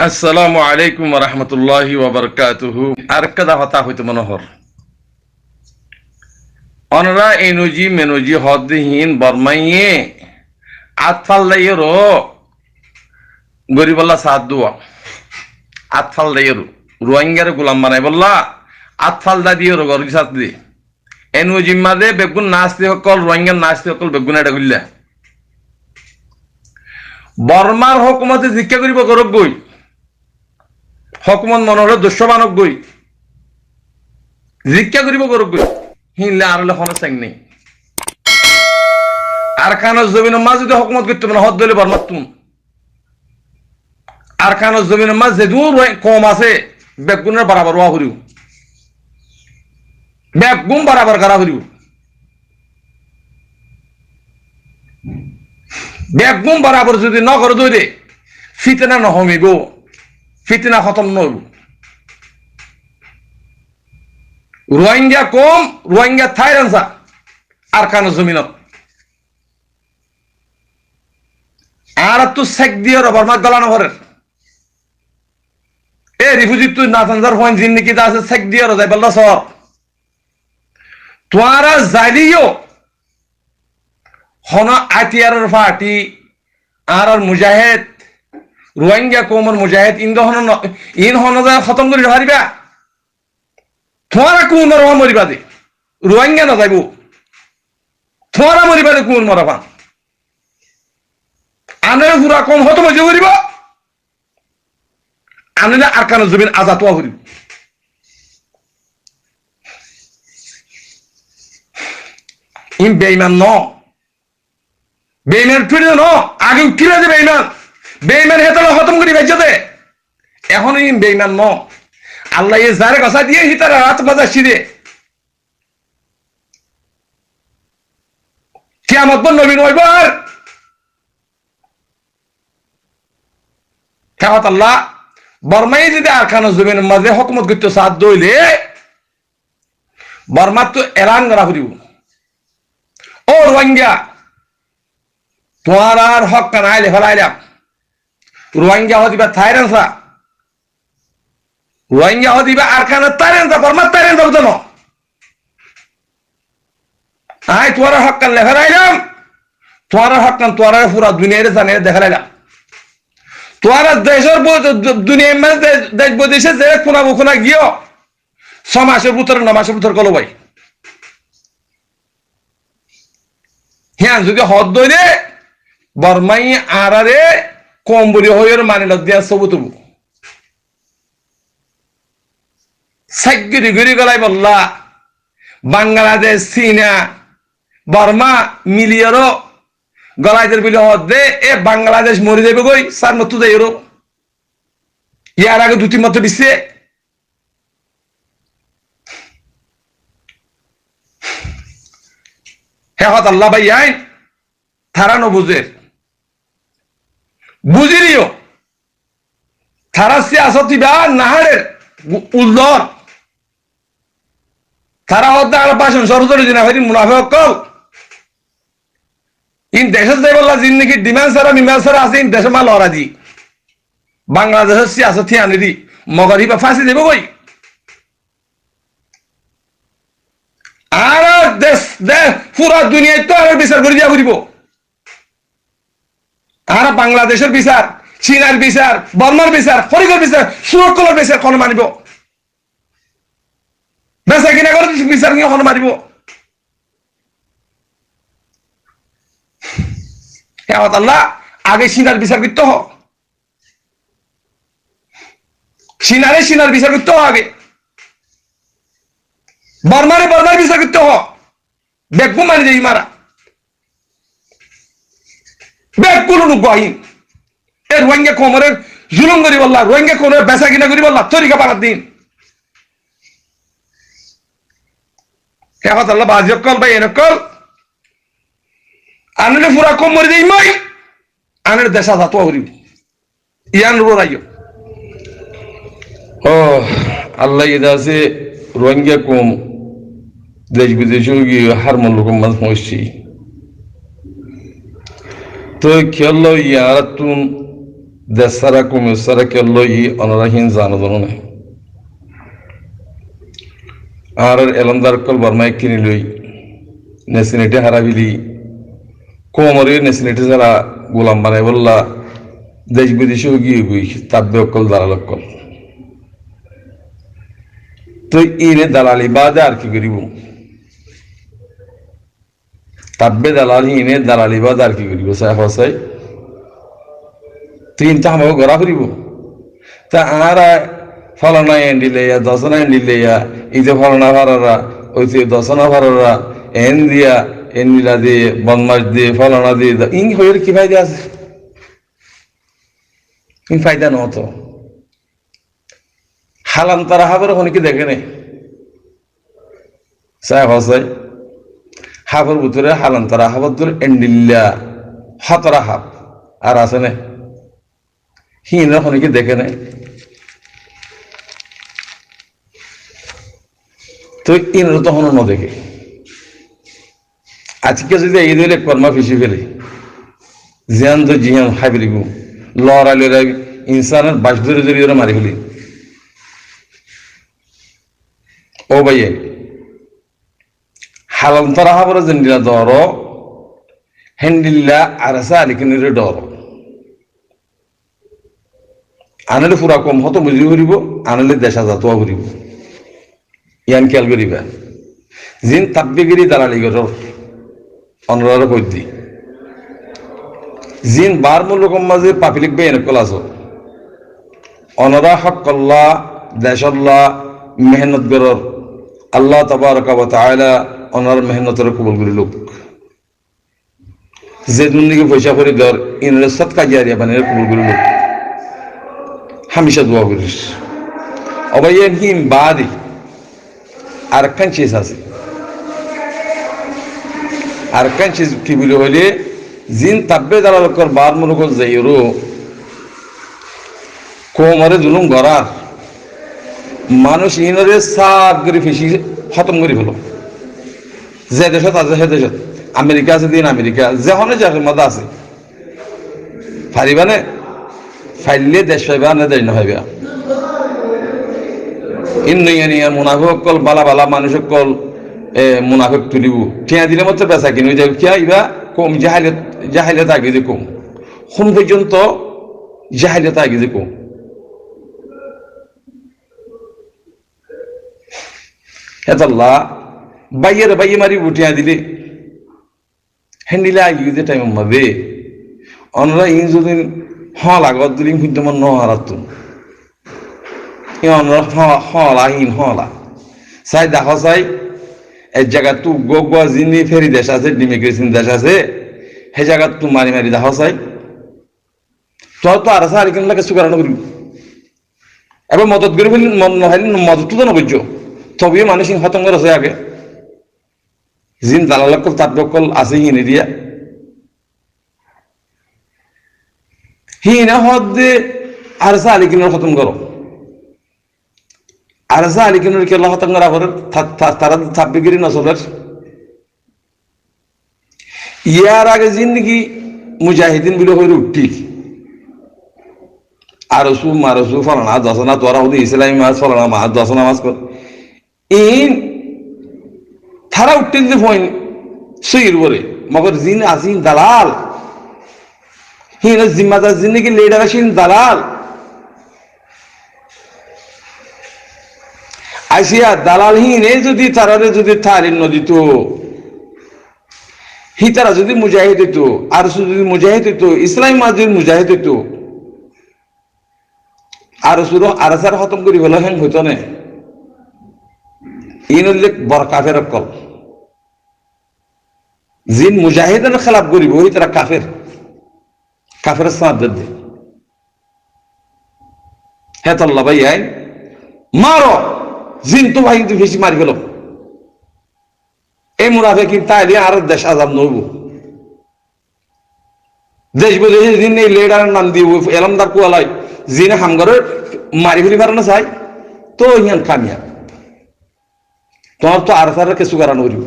আসসালামু আলাইকুম ওয়া রাহমাতুল্লাহি ওয়া বারাকাতুহু। আরেকটা দাফাতা হইতে মনোহর অনরা এনজি মেনজি হদ্দিহীন বর্মাইয়ে আতফাল দাইয়েরো গরিবাল্লা সাদ দুয়া আতফাল দাইয়েরো রোহিঙ্গারে গোলাম বানাই বললা আতফাল দা দিয়েরো গরি সাদ দি এনজি মাদে বেগুন নাচতে সকল রোহিঙ্গার নাচতে সকল বেগুন এটা কইলা বর্মার হুকুমতে শিক্ষা করিব গরব গই হকুমত মনে হলো দুঃস্বমানক গই জিজ্ঞা করিব গরব গই হিনলে আর হলে হন চাং নেই আর খানোর জমিনের মাঝ যদি হকুমত করতে মানে হদ দলে বর্মার তুন আর খানোর জমিনের মাঝ যে দূর কম আছে বেগুনের বরাবর ওয়া করিও বেগুন বরাবর করা করিও বেগুন বরাবর যদি ন করে দৌড়ে ফিতনা নহমিব ফিতনা খতম নইব রোহিঙ্গা কম রোহিঙ্গা থাইরানসা আর খানোর জমিনত আর তো সেক দিয়ে বর্মা গলানো ভরের এ রিফিউজি তুই নাথানজার ফোন জিন্দিগি আছে সেক দিয়ে যাই বললা সব তোয়ারা জালিও হন আতিয়ারের পার্টি আর মুজাহিদ রোহিঙ্গা কমর মুজাহিদ ইন হন যায় খতম করে হারিবা তোয়ারা কোন মরবা মরিবা দে রোহিঙ্গা না যাইব তোয়ারা মরিবা দে কোন মরবা আনের পুরা কম হতো মজা করিব আনলে আর কানো জমিন আজাদ হওয়া করিব ইন বেইমান ন বেইমান ফিরে ন আগে উঠিলে যে বেইমান হেতলে খতম করি ভাইজাতে এখন ইন বেইমান ন আল্লাহ এ যারে কথা দিয়ে হিতারা রাত বাজার সিরে কিয়ামত বন নবীন হইব আর খেয়াত আল্লাহ বর্মাই যদি আর খানো জমিনের মাঝে হকুমত করতে সাথ দইলে বর্মার তো এলান করা করিব ও রোহিঙ্গা তোমার আর হক কানাইলে ফেলাইলাম রোহিঙ্গা হদিবা থাইরেন্সা রোহিঙ্গা হদিবা আর খানা তাইরেন্সা বর্মার তাইরেন্সা বুঝানো আয় তোমার হক কানলে ফেলাইলাম তোমার হক কান তোমার পুরা দুনিয়ারে জানে দেখালাইলাম তোরা দেশের দুনিয়ার মধ্যে দেশ বৈদেশে যে কোনা কোনা গিয়ে 6 মাসের ভিতরে 9 মাসের ভিতরে কলো ভাই হ্যাঁ যদি হদ দইলে বর্মাই আরারে কম বলি হইয়ের মানিল দিয়া সবু তবু সাইগিরি গিরি গলাই বললা বাংলাদেশ চীনা বর্মা মিলিয়েরও গলাইদের বিলে হদে এ বাংলাদেশ মরে যাবে গই সার মতো যাই ইয়ার আগে 2-3 মতো দিচ্ছে হ্যাঁ হত আল্লাহ ভাই আইন থারানো বুঝের বুঝিরিও থারাসি আসতি বা নাহারের উল্লর থারা হদ্দা আর পাশন সরজরি দিনা হইরি মুনাফিক কল ইন দেশের যে বললা জিন্দিগি ডিমান্ড সারা আছে ইন দেশে মাল ওরা দি বাংলাদেশের সিয়াসত আনি দি মগরি বা ফাঁসি দেব কই আর দেশ পুরা দুনিয়ায় তো আর বিচার করে দিয়া করিব আর বাংলাদেশের বিচার চীনের বিচার বর্মার বিচার ফরিগর বিচার সুরক্ষলার বিচার কোন মানিব বেচা কিনা করে বিচার নিয়ে কোন মানিব আল্লাহ আগে সিনার বিচার করতে হোক সিনার বিচার করতে হোক আগে বর্মার বিচার করতে হোক বেগু মারি যাই মারা বেগ কোন গহীন এর রোহিঙ্গা কোমরের জুলুম করি বললা রোহিঙ্গা কোমরের বেচা কিনা করি বললা তরিকা পারার দিন আল্লাহ বাজিব কল ভাই এনকল আনলে পুরা কম মরে যাই মাই আনের দেশা যাতো হরিব ইয়ান রাইও ও আল্লাহ ইদা আছে রোহিঙ্গা কম দেশ বিদেশে গিয়ে হার মূল্য মাঝ পৌঁছছি তো খেয়াল ইয়ার তুন দেশ সারা কুমির সারা কেল্লো ই অনরাহীন জানো জানো নাই আর এলমদার কল বর্মায় কিনি লই নেসিনেটে হারাবিলি কোমরে নেসিনেটে যারা গোলাম বানাই বললা দেশ বিদেশেও গিয়ে গুই তাব্বে অকল দালাল অকল তো ইনে দালালি বাদে আর কি করিব তাব্বে দালালি ইনে দালালি বাদে আর কি করিব সাই হসাই তিনটা আমাকে গড়া করিব তা আর ফলনা এন্ডিলে দশনা এন্ডিলে ইতে ফলনা ভাড়ারা ওইতে দশনা ভাড়ারা এন দিয়া এন্ডিলা দিয়ে বনমাস দিয়ে ফলনা দিয়ে ইং হয়ে কি ফায়দা আছে ইং ফায়দা নহতো হালাম তারা হাবের ওখানে কি দেখে নেই সাই হসাই হাবের ভিতরে হালাম তারা হাবের দূর এন্ডিল্লা হাতরা হাব আর আছে না হিন ওখানে কি দেখে নেই তো ইন তখন ন দেখে আজকে যদি এই দিলে কর্মা ফিসি ফেলে জিয়ান তো জিয়ান খাই ফেলিব লড়াই ইনসানের বাস ধরে ধরে ওরা মারি ফেলি ও ভাইয়ে হালাম তারা হাবরে জেন্ডিলা দর হেন্ডিল্লা আরসা আলিকিনের ডর আনলে ফুরা কম হতো বুঝি ফুরিব আনলে দেশা জাতোয়া ফুরিব ইয়ান খেয়াল করিবা জিন তাব্বিগিরি দালালি গর অনরার কইদি জিন বার মুলুকম মাঝে পাপিলিক বে এনকল আছো অনরা হকল্লাহ দেশল্লাহ মেহনত গরর আল্লাহ তাবারকা ওয়া তাআলা অনার মেহনতের কবুল করি লোক যে দুনিকে পয়সা করে দর ইনরে সদকা জারিয়া বানিয়ে কবুল করি লোক হামেশা দোয়া করিস অবাইয়ান হিম বাদি আর একখান চিজ আছে আর একখান চিজ কি বলে হইলে জিন তাব্বে দালালকর বার মনুক যাইরো কোমরে জুলুম গড়ার মানুষ ইনরে সাফ করে ফেসি খতম করে ফেলো যে দেশত আছে সে দেশত আমেরিকা আছে দিন আমেরিকা যেখানে যার মজা আছে ফারিবানে ফাইলে দেশ পাইবা না দেশ না পাইবা ইন্নিয়া মুনাফিক কল বালা বালা মানুষ কল মুনাফিক তুলিব ঠিয়া দিলে মতো বেচা কিনে যাই কিয়া ইবা কম জাহাইলে আগে যে কম কোন পর্যন্ত জাহাইলে আগে যে কম হেতাল্লাহ বাইয়ের বাইয়ে মারি উঠিয়া দিলে হ্যান্ডিলে আগে যে টাইম মাবে অনরা ইন যদি লাগত দিলি কিন্তু মন নহারাত হলাহীন হলা চাই দেখো চাই এক জায়গা তু গোয়া যিনি ফেরি দেশ আছে ইমিগ্রেশন দেশ আছে সেই জায়গাত তু মারি মারি দেখো চাই তোর তো আর আছে আর কিন্তু লাগে সুগারানো করিব এবার মদত করে ফেলি মদত তো নবজ্য তবে মানুষ হতঙ্গ আছে আগে জিন দালালকল তাব্বকল আছে হিনে দিয়া হিনা হদ দে আরসা আলিকিনের খতম করো আরসা আলিকিনের কে আল্লাহ খতম করা করে তারা তাব্বিগিরি নসলের ইয়ার আগে জিন্দগি মুজাহিদিন বলে হইলে উঠি আরসু মারসু ফলানা দশনা তোরা হদি ইসলামী মাছ ফলানা মাছ দশনা মাছ কর ইন তারা উঠতে দিতে ফোন সইর বলে মগর জিন আসিন দালাল হিন জিম্মাদার জিন্দগি লেডার আসিন দালাল আসিয়া দালাল হিনে যদি তারারে যদি তারিন নদিত হি তারা যদি মুজাহিদ হইতো আর যদি মুজাহিদ হইতো ইসলামী মাছ যদি মুজাহিদ হইতো আর শুধু আরসার খতম করি বলে হেন হইতো না ইন উল্লেখ বড় কাফের কল জিন মুজাহিদের খেলাফ করিব ওই তারা কাফের কাফের সাথ দে হেতাল্লাহ ভাই আইন মারো জিন তো ভাই কিন্তু বেশি মারি গেল এই মুনাফিক তাইলে আর দেশ আজাব নব দেশ বিদেশে জিন এই লেডারের নাম দিব এলমদার কুয়ালাই জিনে হামগারে মারি ফেলি পারে না চাই তো ইহান কামিয়া তোমার তো আর সারা কিছু কারণ করিব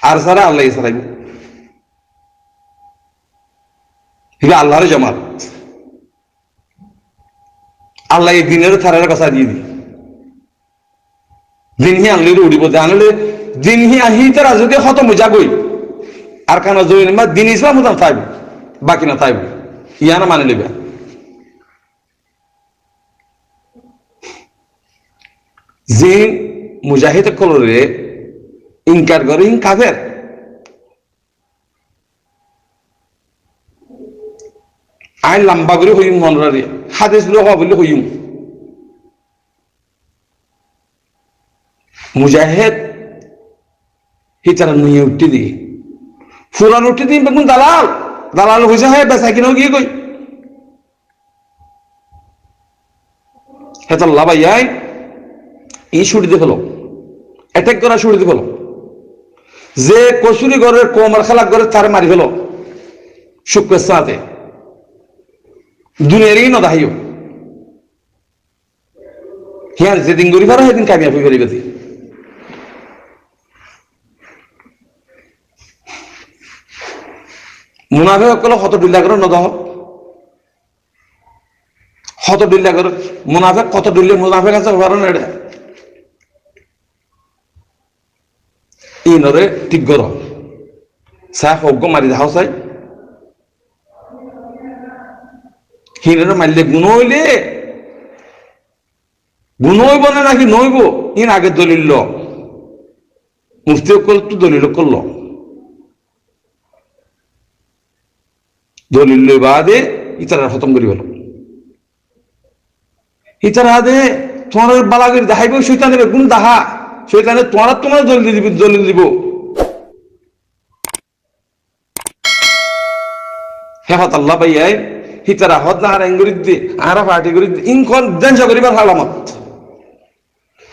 আর সারা আল্লাহ সারাইব হিবা আল্লাহর জামাত আল্লাহ এই দিনের থারের কথা দিয়ে দি দিন হি আনলে উড়িব আনলে দিন হি আহি তারা যদি হত মজা গই আর কানা জমিন মা দিন ইসলাম হতাম থাকবে বাকি না থাকবে ইয়ানা মানে নেবে যে মুজাহিদ কলরে ইনকার করে ইন কাফের আইন লম্বা করে হইম মনরারে হাদিস লো হওয়া বললে হইম মুজাহিদ হিতারা নিয়ে উঠতে দিয়ে ফুরান উঠতে দিন বেগুন দালাল দালাল হয়েছে হয় বেচা কিনেও গিয়ে কই হেতার লাভাইয়াই ই ছুটি দিয়ে ফেলো অ্যাটাক করা ছুটি দিয়ে ফেলো যে কসুরি ঘরের কোমর খেলা করে তারে মারি ফেলো শুক্রের সাথে দুনিয়ারই না দাহিও হিয়ার যেদিন গরিব আর সেদিন কামিয়াবি করি বেশি মুনাফে সকলে শত দুল্লা করে নদাহ শত দুল্লা করে মুনাফে কত দুল্লে মুনাফে আছে হবার না এটা ই নরে ঠিক কর সাহ অজ্ঞ মারি দাও চাই হিনের মারলে গুণ হইলে গুণ হইব না নাকি নইব ইন আগে দলিল মুফতি কল তো দলিল করল দলিল বাদে ইতারা খতম করি হলো ইতারা আদে তোমার বালাগির দেখাইব শৈতানের গুণ দাহা শৈতানে তোমার দলিল দিব হেফাত আল্লাহ পাইয়াই হিতারা হদ না হারাইন করি দি আরা পার্টি করি ইনকন দেনশ করিবার হালামত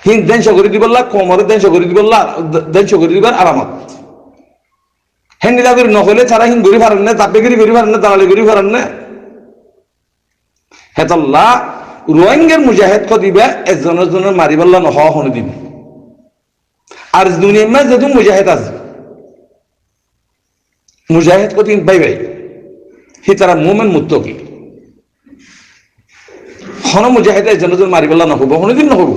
হিন দেনশ করি দিবল্লা কোমরে দেনশ করি দিবল্লা দেনশ করি দিবার আলামত হেন্ডিলা করি নহলে ছাড়া হিন গরি পারেন না তাপেগিরি গরি পারেন না দালালি গরি পারেন না হেতাল্লাহ রোহিঙ্গার মুজাহিদ ক দিবা একজনের মারিবাল্লা নহ হনে দিব আর দুনিয়ার মা যেহেতু মুজাহিদ আছে মুজাহিদ ক দিন বাই বাই হিতারা মোমেন মুত্তকি হন মুজাহিদ একজনের মারিবাল্লা নহব হনে নহব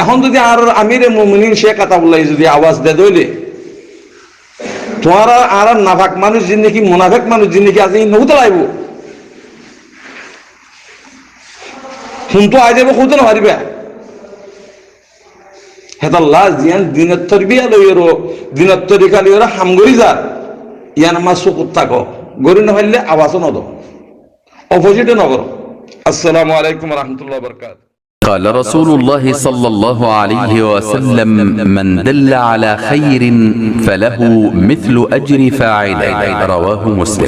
এখন যদি আর আমিরে মুমিনিন শেখ আতাউল্লাহ যদি আওয়াজ দে দইলে তোমার আর নাফাক মানুষ জিন্দিগি মুনাফেক মানুষ জিন্দিগি আছে নহুতে লাইব শুনতো আই যাব খুঁজতে না পারিবা হেতাল্লাহ জিয়ান দিনের তরবিয়া লইয়েরো দিনের তরিকা লইয়েরো হামগরি যার ইয়ান আমার চকুত থাকো গরি না পারলে আওয়াজও নদ অপোজিটে নগর আসসালামু আলাইকুম রহমতুল্লাহ বরকাত قال رسول الله صلى الله عليه وسلم من دل على خير فله مثل أجر فاعله رواه مسلم